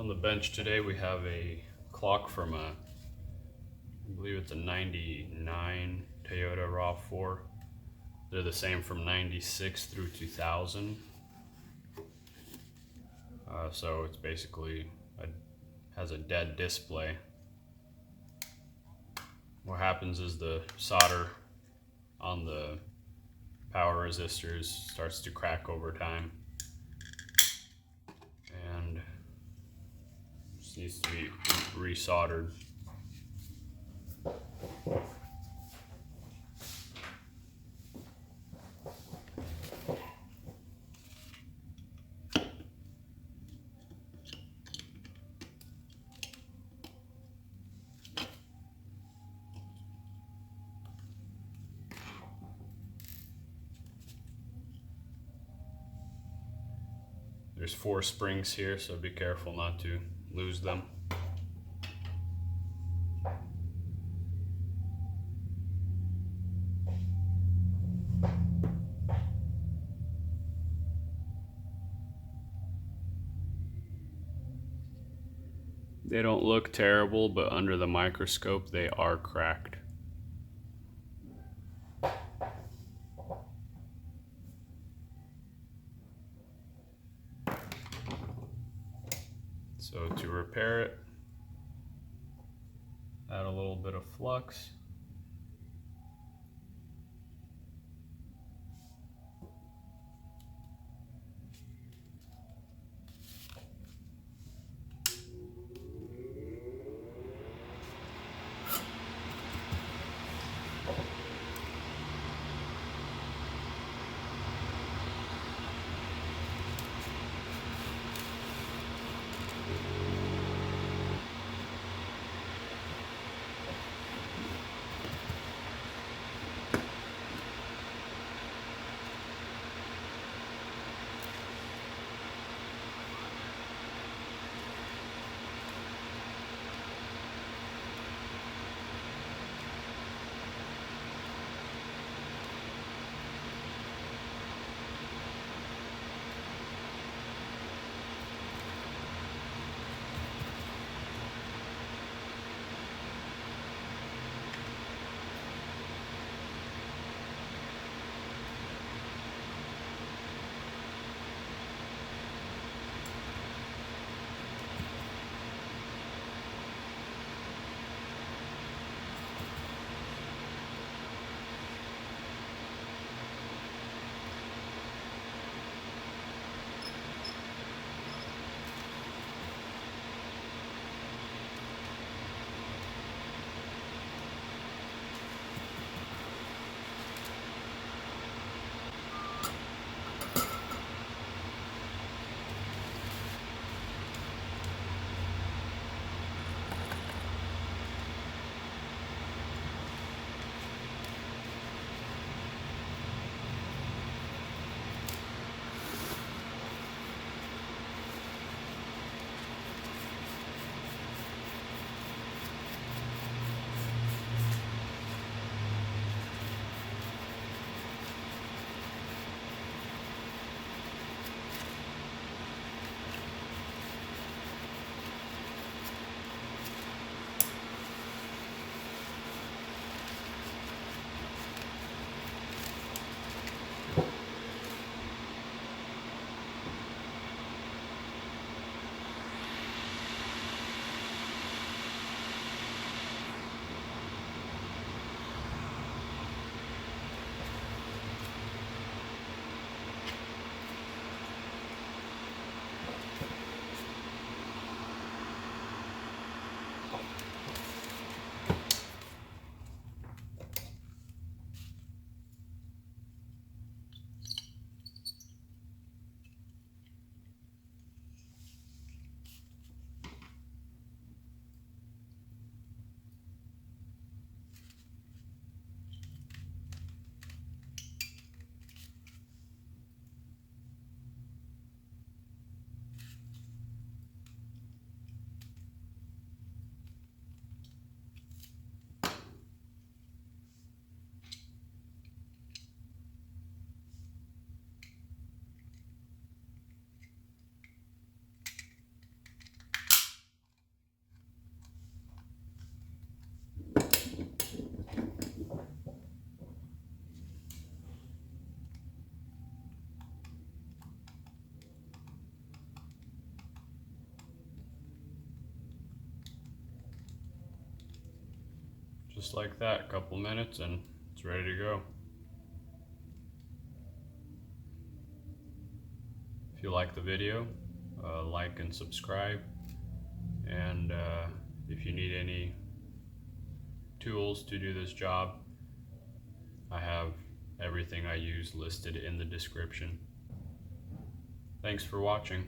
On the bench today we have a clock from I believe it's a 99 Toyota Rav4. They're the same from 96 through 2000. So it's basically has a dead display. What happens is the solder on the power resistors starts to crack over time, and this needs to be resoldered. There's 4 springs here, so be careful not to lose them. They don't look terrible, but under the microscope they are cracked. So to repair it, add a little bit of flux. just like that, a couple minutes and it's ready to go. If you like the video, like and subscribe, and if you need any tools to do this job, I have everything I use listed in the description. Thanks for watching.